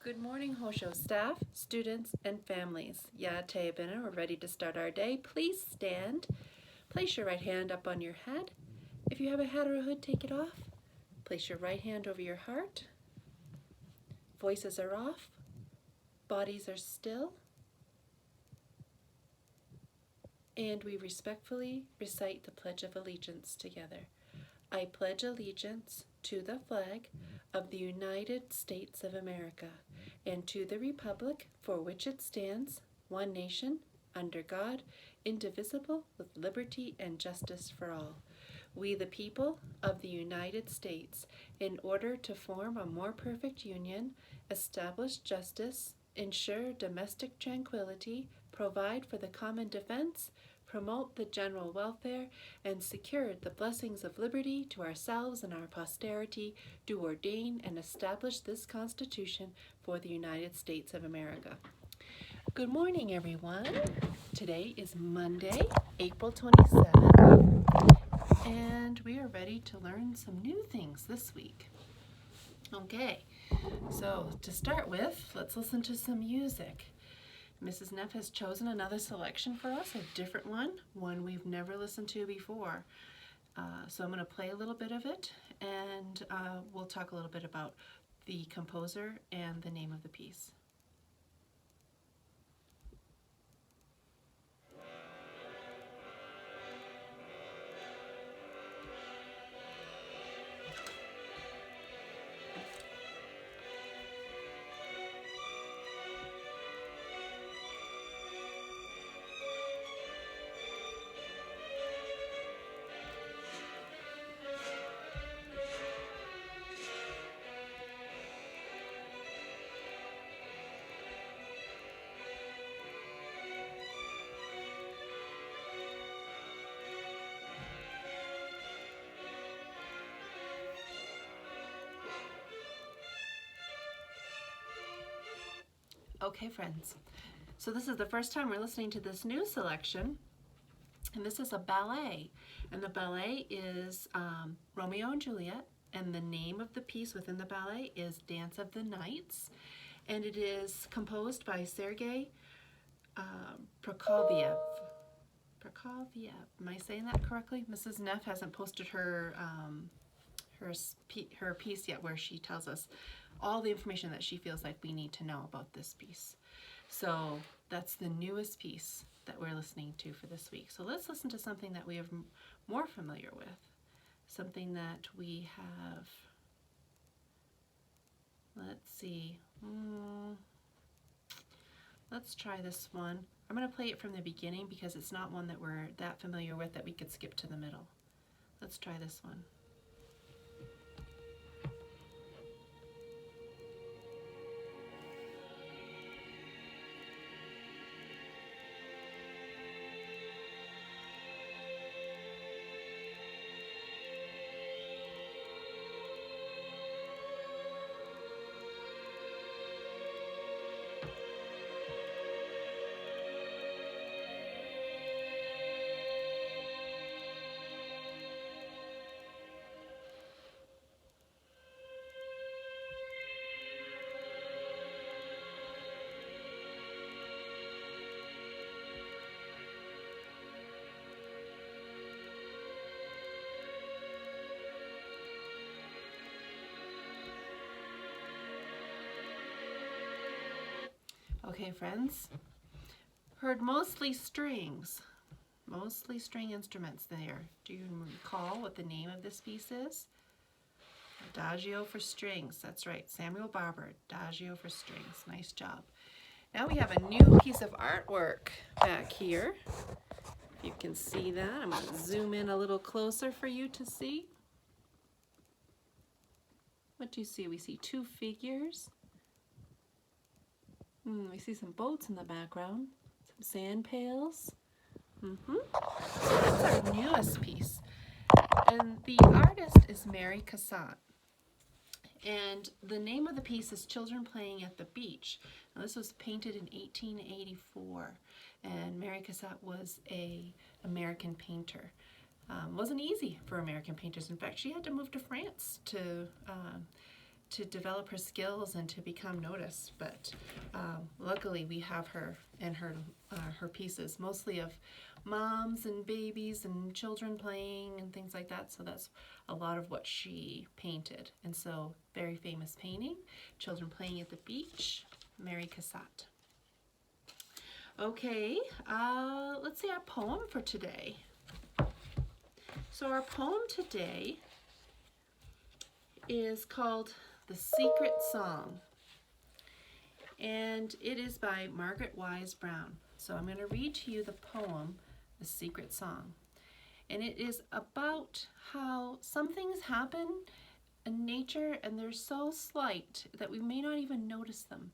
Good morning, Hosho staff, students, and families. We're ready to start our day. Please stand. Place your right hand up on your head. If you have a hat or a hood, take it off. Place your right hand over your heart. Voices are off. Bodies are still. And we respectfully recite the Pledge of Allegiance together. I pledge allegiance to the flag of the United States of America and to the republic for which it stands, one nation, under God, indivisible, with liberty and justice for all. We, the people of the United States, in order to form a more perfect union, establish justice, ensure domestic tranquility, provide for the common defense, promote the general welfare, and secure the blessings of liberty to ourselves and our posterity, do ordain and establish this Constitution for the United States of America. Good morning, everyone. Today is Monday, April 27th, and we are ready to learn some new things this week. Okay, so to start with, let's listen to some music. Mrs. Neff has chosen another selection for us, a different one we've never listened to before. So I'm going to play a little bit of it, and we'll talk a little bit about the composer and the name of the piece. Okay, friends, so this is the first time we're listening to this new selection, and this is a ballet, and the ballet is Romeo and Juliet, and the name of the piece within the ballet is Dance of the Knights, and it is composed by Sergei Prokofiev. Am I saying that correctly? Mrs. Neff hasn't posted her piece yet, where she tells us all the information that she feels like we need to know about this piece. So that's the newest piece that we're listening to for this week. So let's listen to something that we are more familiar with, something that we have, let's see, let's try this one. I'm going to play it from the beginning because it's not one that we're that familiar with that we could skip to the middle. Let's try this one. Okay, friends, heard mostly string instruments there. Do you recall what the name of this piece is? Adagio for strings. That's right, Samuel Barber, Adagio for strings. Nice job. Now we have a new piece of artwork back here. If you can see that, I'm going to zoom in a little closer for you to see. What do you see? We see two figures. We see some boats in the background, some sand pails. That's our newest piece. And the artist is Mary Cassatt. And the name of the piece is Children Playing at the Beach. Now, this was painted in 1884, and Mary Cassatt was an American painter. Wasn't easy for American painters. In fact, she had to move to France to to develop her skills and to become noticed. But luckily, we have her and her pieces, mostly of moms and babies and children playing and things like that. So that's a lot of what she painted. And so, very famous painting, children playing at the beach, Mary Cassatt. Okay, let's see our poem for today. So our poem today is called The Secret Song, and it is by Margaret Wise Brown. So I'm going to read to you the poem, The Secret Song. And it is about how some things happen in nature and they're so slight that we may not even notice them,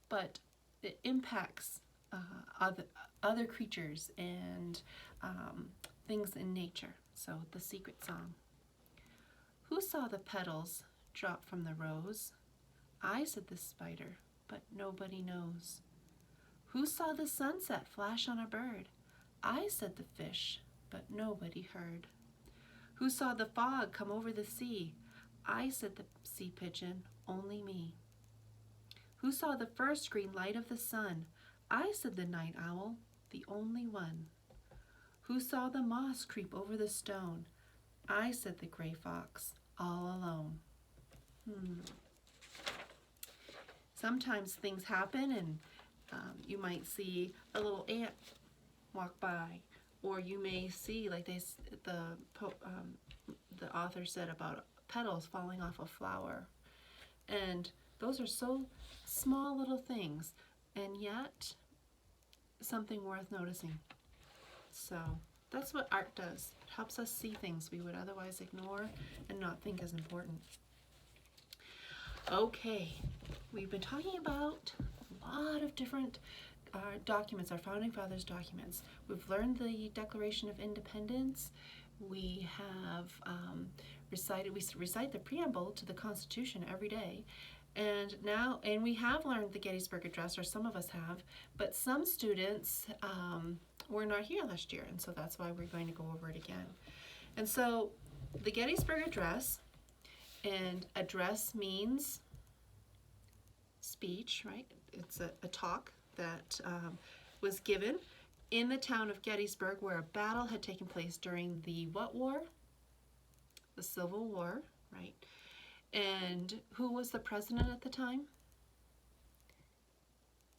but it impacts other creatures and things in nature. So the secret song. Who saw the petals drop from the rose? I, said the spider, but nobody knows. Who saw the sunset flash on a bird? I, said the fish, but nobody heard. Who saw the fog come over the sea? I, said the sea pigeon, only me. Who saw the first green light of the sun? I, said the night owl, the only one. Who saw the moss creep over the stone? I, said the gray fox, all alone. Sometimes things happen and you might see a little ant walk by, or you may see, like the author said, about petals falling off a flower. And those are so small little things, and yet something worth noticing. So that's what art does. It helps us see things we would otherwise ignore and not think as important. Okay, we've been talking about a lot of different documents, our Founding Fathers documents. We've learned the Declaration of Independence. We have recite the preamble to the Constitution every day. And we have learned the Gettysburg Address, or some of us have, but some students were not here last year, and so that's why we're going to go over it again. And so the Gettysburg Address, and address means speech, right? It's a talk that was given in the town of Gettysburg, where a battle had taken place during the what war? The Civil War, right? And who was the president at the time?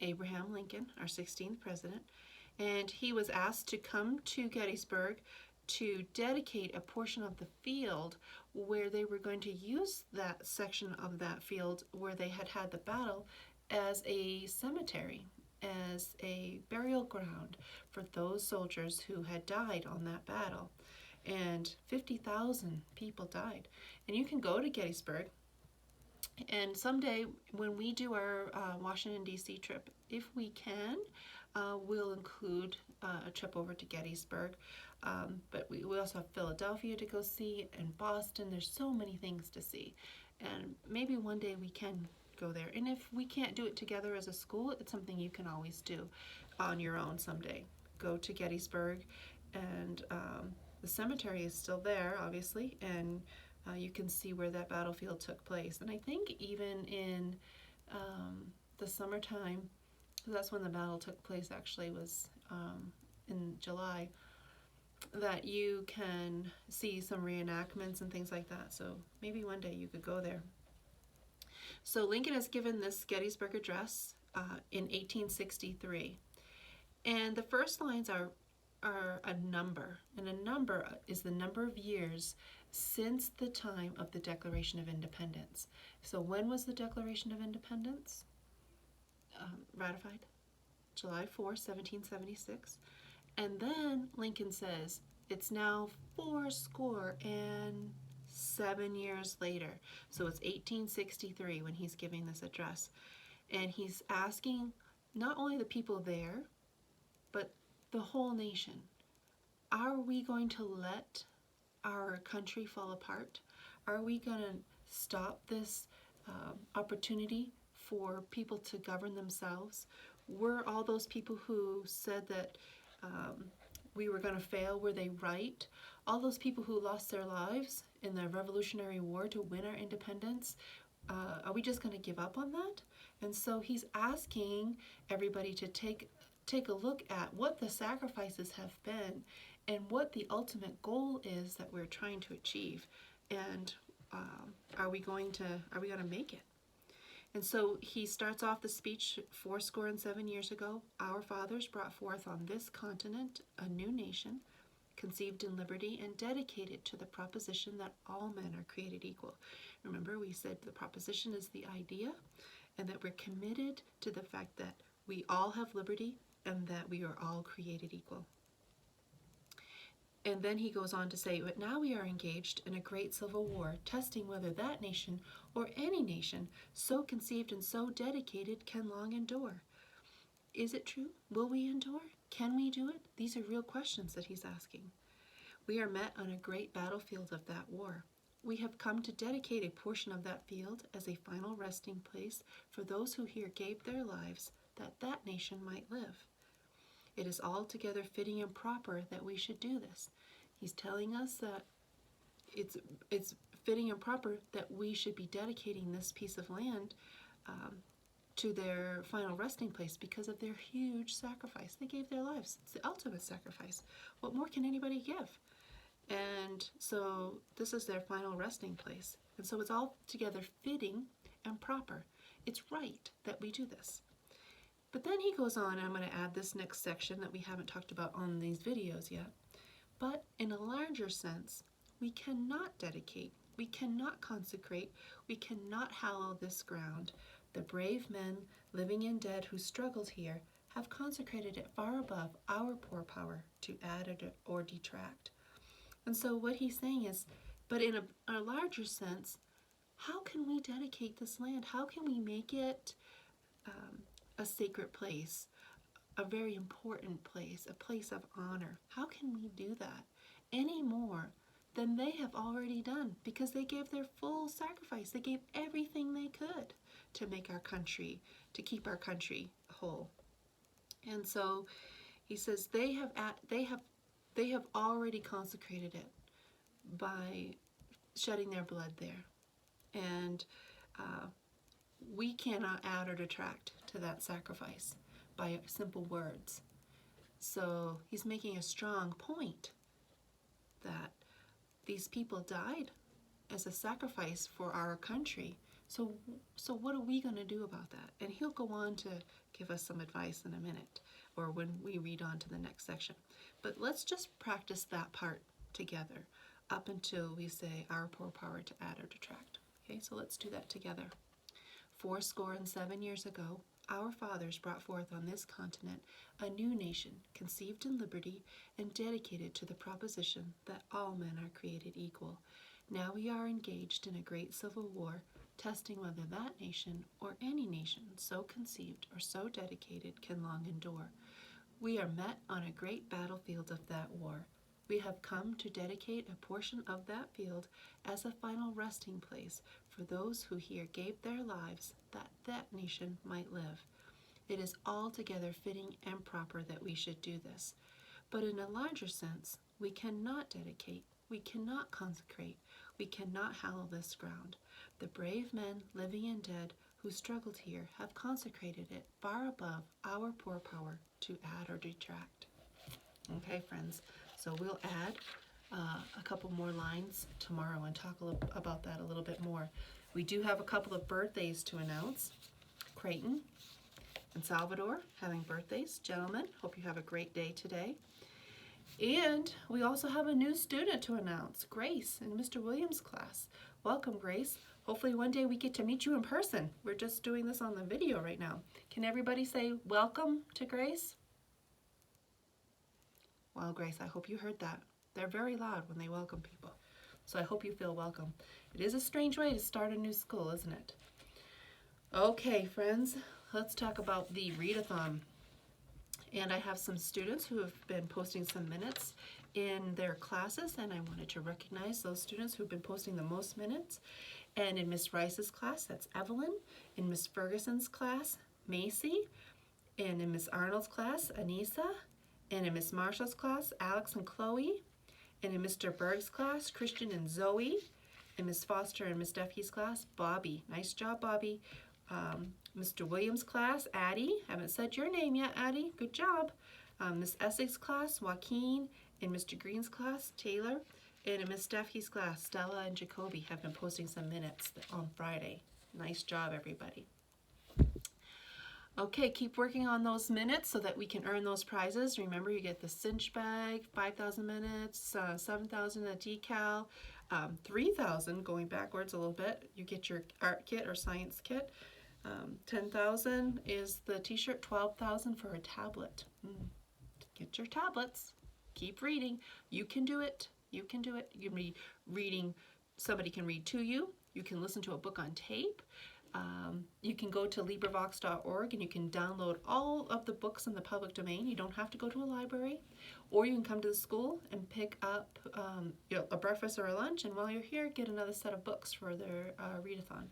Abraham Lincoln, our 16th president. And he was asked to come to Gettysburg to dedicate a portion of the field where they were going to use that section of that field where they had had the battle as a cemetery, as a burial ground for those soldiers who had died on that battle. And 50,000 people died. And you can go to Gettysburg, and someday when we do our Washington, D.C. trip, if we can, we'll include a trip over to Gettysburg. But we also have Philadelphia to go see, and Boston. There's so many things to see. And maybe one day we can go there. And if we can't do it together as a school, it's something you can always do on your own someday. Go to Gettysburg, and the cemetery is still there, obviously, and you can see where that battlefield took place. And I think even in the summertime, that's when the battle took place, actually, was in July, that you can see some reenactments and things like that. So maybe one day you could go there. So Lincoln has given this Gettysburg Address in 1863. And the first lines are a number, and a number is the number of years since the time of the Declaration of Independence. So when was the Declaration of Independence ratified? July 4, 1776. And then Lincoln says it's now 77 years later. So it's 1863 when he's giving this address. And he's asking not only the people there, but the whole nation, are we going to let our country fall apart? Are we going to stop this opportunity for people to govern themselves? Were all those people who said that we were going to fail, were they right? All those people who lost their lives in the Revolutionary War to win our independence, are we just going to give up on that? And so he's asking everybody to take a look at what the sacrifices have been and what the ultimate goal is that we're trying to achieve. And are we going to make it? And so he starts off the speech 7 years ago. Our fathers brought forth on this continent a new nation, conceived in liberty and dedicated to the proposition that all men are created equal. Remember, we said the proposition is the idea, and that we're committed to the fact that we all have liberty and that we are all created equal. And then he goes on to say, but now we are engaged in a great civil war, testing whether that nation or any nation so conceived and so dedicated can long endure. Is it true? Will we endure? Can we do it? These are real questions that he's asking. We are met on a great battlefield of that war. We have come to dedicate a portion of that field as a final resting place for those who here gave their lives that that nation might live. It is altogether fitting and proper that we should do this. He's telling us that it's fitting and proper that we should be dedicating this piece of land to their final resting place because of their huge sacrifice. They gave their lives. It's the ultimate sacrifice. What more can anybody give? And so this is their final resting place. And so it's altogether fitting and proper. It's right that we do this. But then he goes on, and I'm going to add this next section that we haven't talked about on these videos yet. But in a larger sense, we cannot dedicate, we cannot consecrate, we cannot hallow this ground. The brave men, living and dead, who struggled here, have consecrated it far above our poor power to add or detract. And so what he's saying is, but in a larger sense, how can we dedicate this land? How can we make it a sacred place, a very important place, a place of honor? How can we do that any more than they have already done? Because they gave their full sacrifice. They gave everything they could to make our country, to keep our country whole. And so he says they have already consecrated it by shedding their blood there. And we cannot add or detract to that sacrifice by simple words. So he's making a strong point that these people died as a sacrifice for our country. So what are we going to do about that? And he'll go on to give us some advice in a minute, or when we read on to the next section. But let's just practice that part together up until we say our poor power to add or detract. Okay, so let's do that together. 7 years ago, our fathers brought forth on this continent a new nation, conceived in liberty and dedicated to the proposition that all men are created equal. Now we are engaged in a great civil war, testing whether that nation or any nation so conceived or so dedicated can long endure. We are met on a great battlefield of that war. We have come to dedicate a portion of that field as a final resting place for those who here gave their lives that that nation might live. It is altogether fitting and proper that we should do this. But in a larger sense, we cannot dedicate, we cannot consecrate, we cannot hallow this ground. The brave men, living and dead, who struggled here have consecrated it far above our poor power to add or detract. Okay, friends, so we'll add a couple more lines tomorrow and talk about that a little bit more. We do have a couple of birthdays to announce. Creighton and Salvador having birthdays. Gentlemen, hope you have a great day today. And we also have a new student to announce, Grace, in Mr. Williams' class. Welcome, Grace. Hopefully one day we get to meet you in person. We're just doing this on the video right now. Can everybody say welcome to Grace? Well, Grace, I hope you heard that. They're very loud when they welcome people. So I hope you feel welcome. It is a strange way to start a new school, isn't it? Okay, friends, let's talk about the readathon. And I have some students who have been posting some minutes in their classes, and I wanted to recognize those students who've been posting the most minutes. And in Miss Rice's class, that's Evelyn. In Miss Ferguson's class, Macy. And in Miss Arnold's class, Anissa. And in Miss Marshall's class, Alex and Chloe. And in Mr. Berg's class, Christian and Zoe. In Miss Foster and Miss Duffy's class, Bobby. Nice job, Bobby. Mr. Williams' class, Addie. Haven't said your name yet, Addie. Good job. Miss Essex class, Joaquin. In Mr. Green's class, Taylor. And in Miss Duffy's class, Stella and Jacoby have been posting some minutes on Friday. Nice job, everybody. Okay, keep working on those minutes so that we can earn those prizes. Remember, you get the cinch bag, 5,000 minutes, 7,000 a decal, 3,000 going backwards a little bit. You get your art kit or science kit. 10,000 is the t-shirt, 12,000 for a tablet. Get your tablets. Keep reading. You can do it. You can do it. You can be reading. Somebody can read to you. You can listen to a book on tape. You can go to LibriVox.org and you can download all of the books in the public domain. You don't have to go to a library, or you can come to the school and pick up a breakfast or a lunch, and while you're here, get another set of books for their readathon.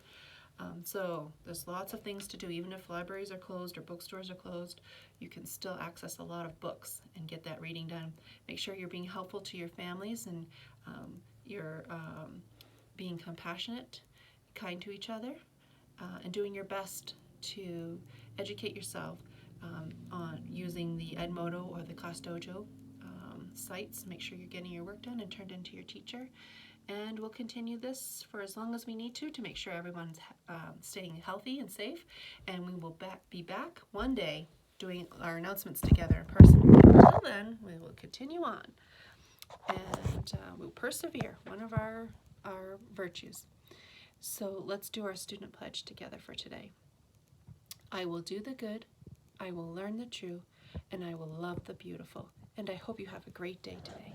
So there's lots of things to do. Even if libraries are closed or bookstores are closed, you can still access a lot of books and get that reading done. Make sure you're being helpful to your families, and you're being compassionate, kind to each other, and doing your best to educate yourself on using the Edmodo or the Class Dojo sites. Make sure you're getting your work done and turned into your teacher. And we'll continue this for as long as we need to make sure everyone's staying healthy and safe. And we will be back one day doing our announcements together in person. Until then, we will continue on. And we'll persevere, one of our virtues. So let's do our student pledge together for today. I will do the good, I will learn the true, and I will love the beautiful. And I hope you have a great day today.